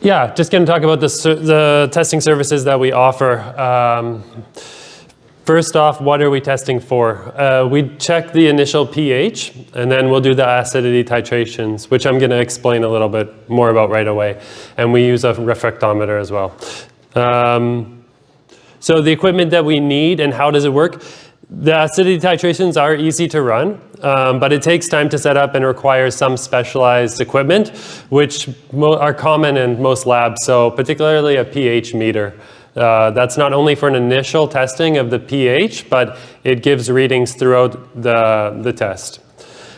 Yeah, just going to talk about the testing services that we offer. First off, what are we testing for? We check the initial pH, and then we'll do the acidity titrations, which I'm going to explain a little bit more about right away. And we use a refractometer as well. So the equipment that we need and how does it work? The acidity titrations are easy to run, but it takes time to set up and requires some specialized equipment, which are common in most labs, so particularly a pH meter. That's not only for an initial testing of the pH, but it gives readings throughout the test.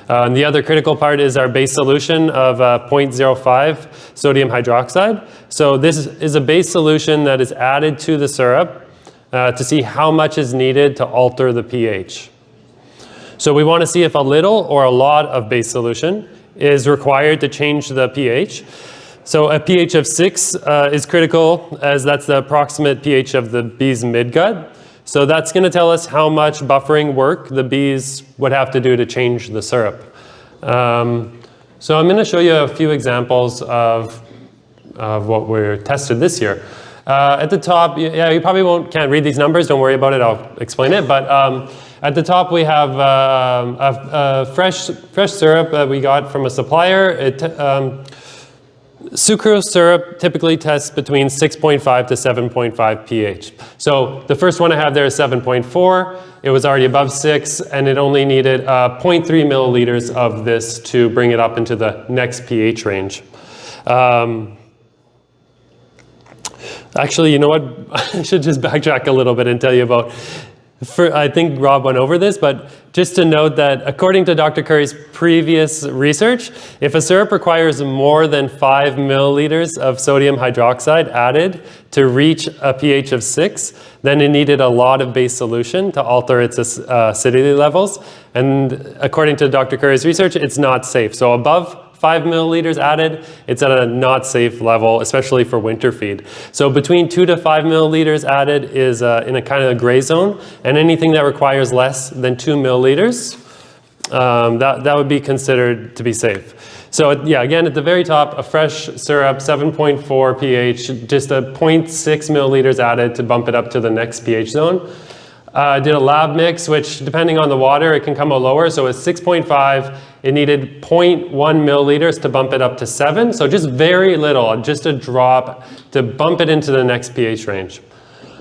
The other critical part is our base solution of 0.05 sodium hydroxide. So this is a base solution that is added to the syrup to see how much is needed to alter the pH. So we want to see if a little or a lot of base solution is required to change the pH. So a pH of 6 is critical, as that's the approximate pH of the bee's midgut. So that's going to tell us how much buffering work the bees would have to do to change the syrup. So I'm going to show you a few examples of what we're tested this year. At the top, yeah, you probably can't read these numbers, don't worry about it, I'll explain it. But at the top we have a fresh syrup that we got from a supplier. Sucrose syrup typically tests between 6.5 to 7.5 pH. So the first one I have there is 7.4. It was already above 6, and it only needed 0.3 milliliters of this to bring it up into the next pH range. Actually, you know what? I should just backtrack a little bit and tell you about, I think Rob went over this, but just to note that according to Dr. Curry's previous research, if a syrup requires more than 5 milliliters of sodium hydroxide added to reach a pH of 6, then it needed a lot of base solution to alter its acidity levels. And according to Dr. Curry's research, it's not safe. So above 5 milliliters added, it's at a not safe level, especially for winter feed. So between 2 to 5 milliliters added is in a kind of gray zone, and anything that requires less than 2 milliliters, that would be considered to be safe. So yeah, again, at the very top, a fresh syrup, 7.4 pH, just a 0.6 milliliters added to bump it up to the next pH zone. Did a lab mix, which depending on the water, it can come out lower. So it's 6.5. It needed 0.1 milliliters to bump it up to 7. So just very little, just a drop to bump it into the next pH range.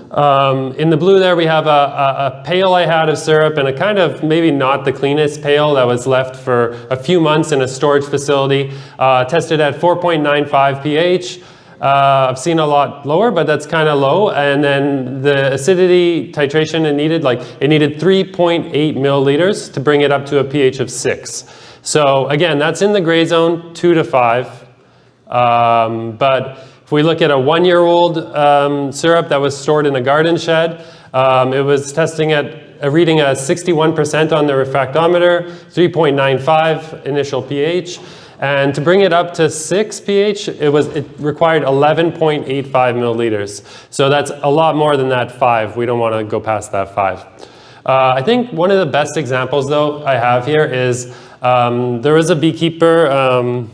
In the blue there, we have a pail I had of syrup and a kind of maybe not the cleanest pail that was left for a few months in a storage facility. Tested at 4.95 pH. I've seen a lot lower, but that's kind of low. And then the acidity titration it needed 3.8 milliliters to bring it up to a pH of 6. So again, that's in the gray zone, 2 to 5. But if we look at a 1-year-old syrup that was stored in a garden shed, it was testing at a reading at 61% on the refractometer, 3.95 initial pH. And to bring it up to 6 pH, it required 11.85 milliliters. So that's a lot more than that 5. We don't want to go past that 5. I think one of the best examples, though, I have here is there was a beekeeper.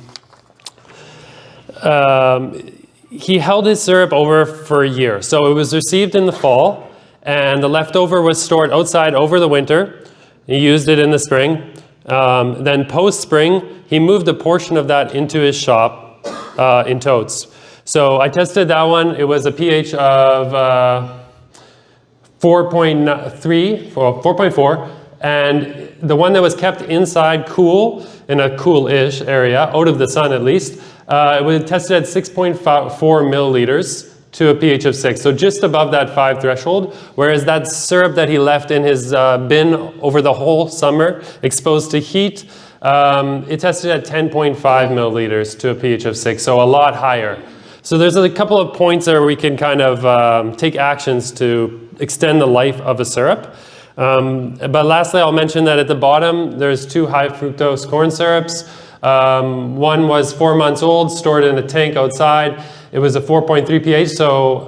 He held his syrup over for a year. So it was received in the fall, and the leftover was stored outside over the winter. He used it in the spring. Then post-spring, he moved a portion of that into his shop in totes. So I tested that one. It was a pH of 4.3, or 4.4. And the one that was kept inside cool, in a cool-ish area, out of the sun at least, it was tested at 6.4 milliliters to a pH of 6, so just above that 5 threshold, whereas that syrup that he left in his bin over the whole summer, exposed to heat, it tested at 10.5 milliliters to a pH of 6, so a lot higher. So there's a couple of points there where we can kind of take actions to extend the life of a syrup. But lastly, I'll mention that at the bottom, there's 2 high fructose corn syrups. One was 4 months old, stored in a tank outside. It was a 4.3 pH, so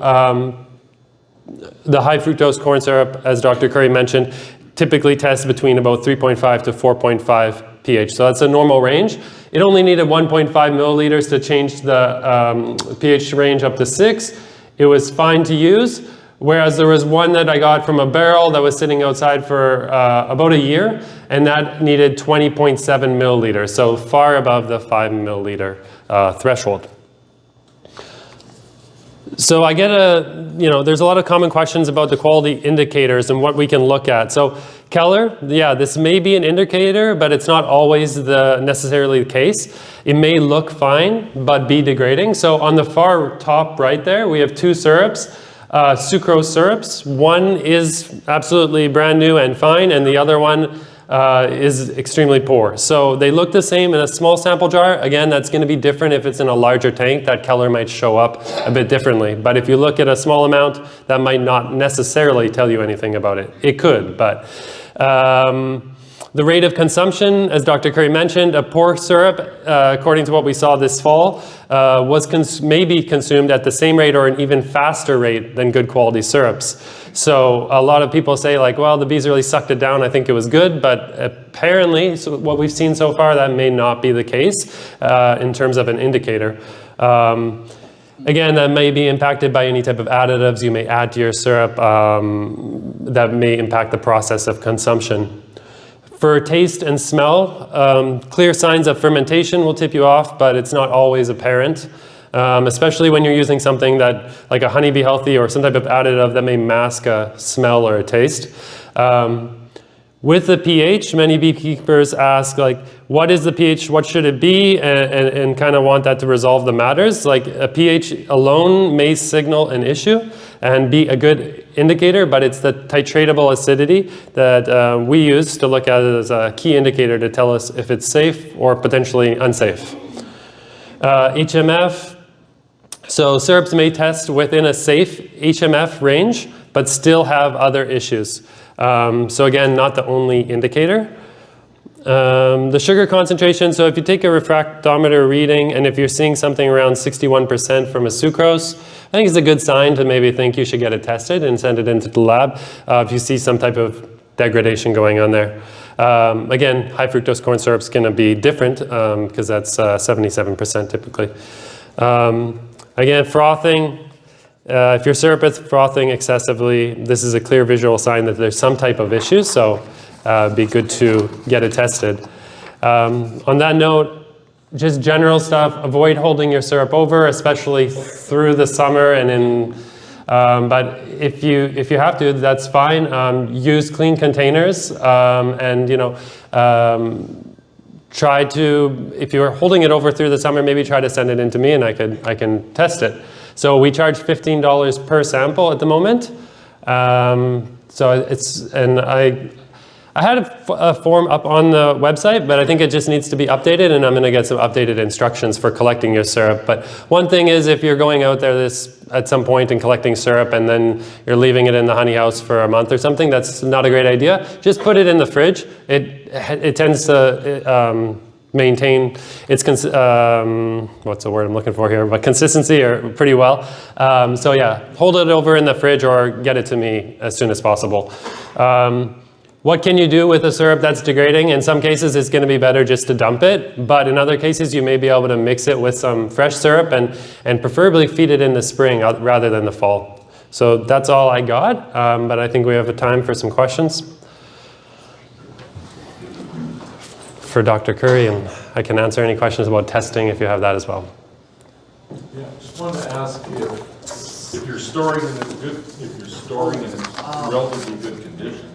the high fructose corn syrup, as Dr. Curry mentioned, typically tests between about 3.5 to 4.5 pH. So that's a normal range. it only needed 1.5 milliliters to change the pH range up to 6. It was fine to use. Whereas there was one that I got from a barrel that was sitting outside for about a year, and that needed 20.7 milliliters, so far above the 5 milliliter threshold. So I get there's a lot of common questions about the quality indicators and what we can look at. So Keller, yeah, this may be an indicator, but it's not always necessarily the case. It may look fine, but be degrading. So on the far top right there, we have two syrups. Sucrose syrups. One is absolutely brand new and fine, and the other one is extremely poor. So they look the same in a small sample jar. Again, that's going to be different if it's in a larger tank. That color might show up a bit differently. But if you look at a small amount, that might not necessarily tell you anything about it. It could, but the rate of consumption, as Dr. Curry mentioned, a poor syrup, according to what we saw this fall, may be consumed at the same rate or an even faster rate than good quality syrups. So a lot of people say like, well, the bees really sucked it down, I think it was good, but apparently, so what we've seen so far, that may not be the case in terms of an indicator. Again, that may be impacted by any type of additives you may add to your syrup that may impact the process of consumption. For taste and smell, clear signs of fermentation will tip you off, but it's not always apparent, especially when you're using something that, like a honeybee healthy or some type of additive that may mask a smell or a taste. With the pH, many beekeepers ask, like, what is the pH, what should it be, and kind of want that to resolve the matters. Like, a pH alone may signal an issue and be a good indicator, but it's the titratable acidity that we use to look at it as a key indicator to tell us if it's safe or potentially unsafe. HMF, so syrups may test within a safe HMF range, but still have other issues. So again, not the only indicator. The sugar concentration, so if you take a refractometer reading and if you're seeing something around 61% from a sucrose, I think it's a good sign to maybe think you should get it tested and send it into the lab if you see some type of degradation going on there. Again, high fructose corn syrup is going to be different because that's 77% typically. Again, frothing. If your syrup is frothing excessively, this is a clear visual sign that there's some type of issue, so it'd be good to get it tested. On that note, just general stuff, avoid holding your syrup over, especially through the summer and in, but if you have to, that's fine. Use clean containers and, try to, if you're holding it over through the summer, maybe try to send it in to me and I can test it. So we charge $15 per sample at the moment. So it's, and I had a form up on the website, but I think it just needs to be updated, and I'm going to get some updated instructions for collecting your syrup. But one thing is, if you're going out there at some point and collecting syrup and then you're leaving it in the honey house for a month or something, that's not a great idea. Just put it in the fridge. It tends to maintain its, what's the word I'm looking for here, but consistency or pretty well. So yeah, hold it over in the fridge or get it to me as soon as possible. What can you do with a syrup that's degrading? In some cases, it's going to be better just to dump it, but in other cases, you may be able to mix it with some fresh syrup and preferably feed it in the spring rather than the fall. So that's all I got, but I think we have time for some questions for Dr. Curry, and I can answer any questions about testing if you have that as well. Yeah, just wanted to ask if you're storing in relatively good conditions.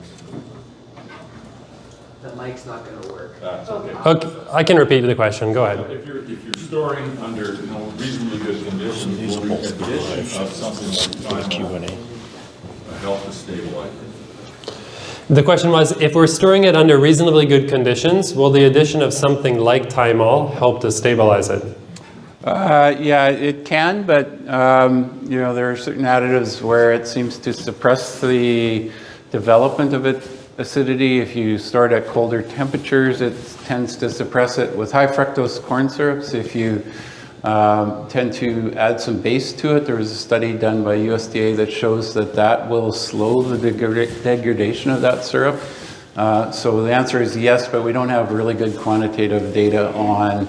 The mic's not going to work. That's okay. Okay, I can repeat the question. Go ahead. If you're storing under reasonably good conditions, will the addition of something like Q&A help to stabilize it? The question was, if we're storing it under reasonably good conditions, will the addition of something like thymol help to stabilize it? Yeah, it can, but there are certain additives where it seems to suppress the development of acidity. If you store it at colder temperatures, it tends to suppress it. With high fructose corn syrups, if you tend to add some base to it, there was a study done by USDA that shows that will slow the degradation of that syrup. So the answer is yes, but we don't have really good quantitative data on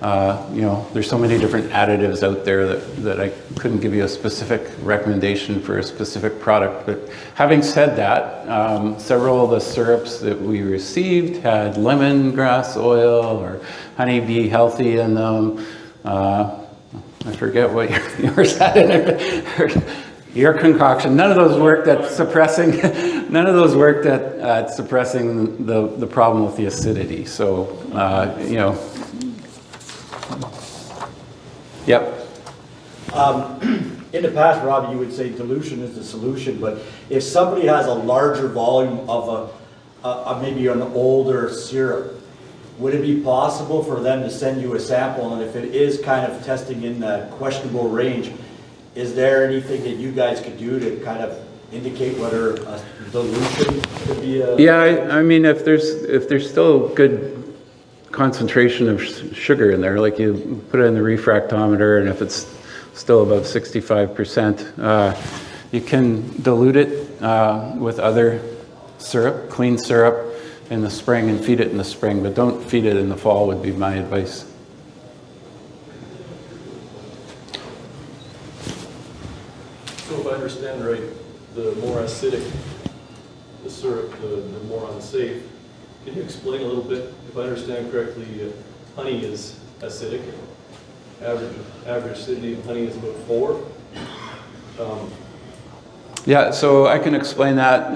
You know, there's so many different additives out there that I couldn't give you a specific recommendation for a specific product. But having said that, several of the syrups that we received had lemongrass oil or honeybee healthy in them. I forget what yours had in it. Your concoction. None of those worked at suppressing. None of those worked at suppressing the problem with the acidity. So you know. Yep. In the past, Rob, you would say dilution is the solution, but if somebody has a larger volume of maybe an older syrup, would it be possible for them to send you a sample? And if it is kind of testing in the questionable range, is there anything that you guys could do to kind of indicate whether a dilution could be a... Yeah, I mean, if there's still good concentration of sugar in there, like you put it in the refractometer, and if it's still above 65%, you can dilute it with other syrup, clean syrup, in the spring and feed it in the spring, but don't feed it in the fall would be my advice. So if I understand right, the more acidic the syrup, the more unsafe. Can you explain a little bit, if I understand correctly, honey is acidic. Average acidity of honey is about 4. Yeah, so I can explain that.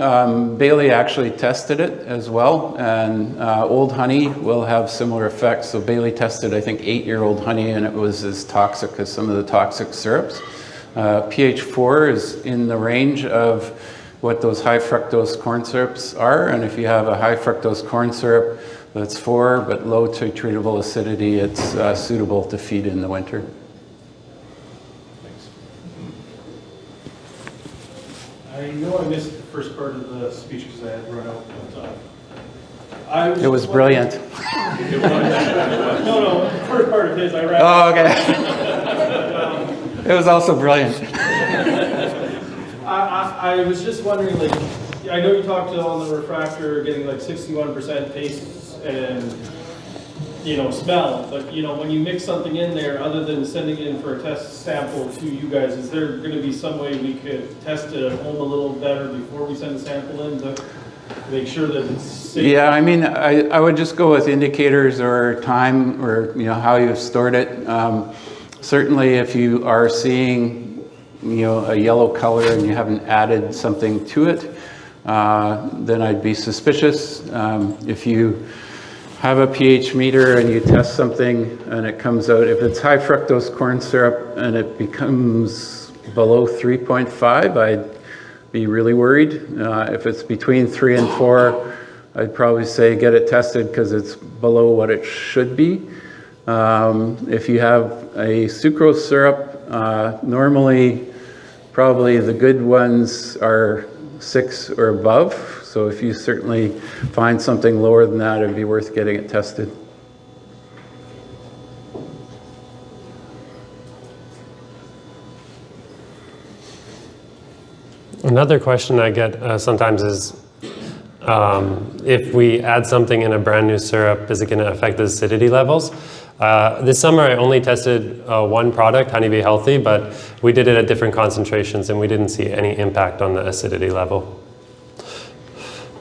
Bailey actually tested it as well, and old honey will have similar effects. So Bailey tested, I think, 8-year-old honey, and it was as toxic as some of the toxic syrups. pH 4 is in the range of what those high fructose corn syrups are, and if you have a high fructose corn syrup that's 4 but low to treatable acidity, it's suitable to feed in the winter. I know I missed the first part of the speech because I had run out of time. It was brilliant. No, the first part of his I ran Oh, okay. It was also brilliant. I was just wondering, like, I know you talked on the refractor getting like 61% taste and, you know, smell, but, you know, when you mix something in there, other than sending it in for a test sample to you guys, is there going to be some way we could test it at home a little better before we send the sample in to make sure that it's safe? Yeah, I mean, I would just go with indicators or time or, you know, how you've stored it. Certainly if you are seeing, you know, a yellow color and you haven't added something to it, then I'd be suspicious. If you have a pH meter and you test something and it comes out, if it's high fructose corn syrup and it becomes below 3.5, I'd be really worried. If it's between 3 and 4, I'd probably say get it tested because it's below what it should be. If you have a sucrose syrup, normally probably the good ones are 6 or above. So if you certainly find something lower than that, it'd be worth getting it tested. Another question I get sometimes is, if we add something in a brand new syrup, is it going to affect the acidity levels? This summer I only tested one product, Honeybee Healthy, but we did it at different concentrations and we didn't see any impact on the acidity level.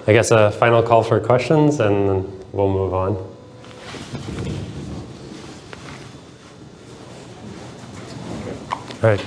I guess a final call for questions and then we'll move on. All right.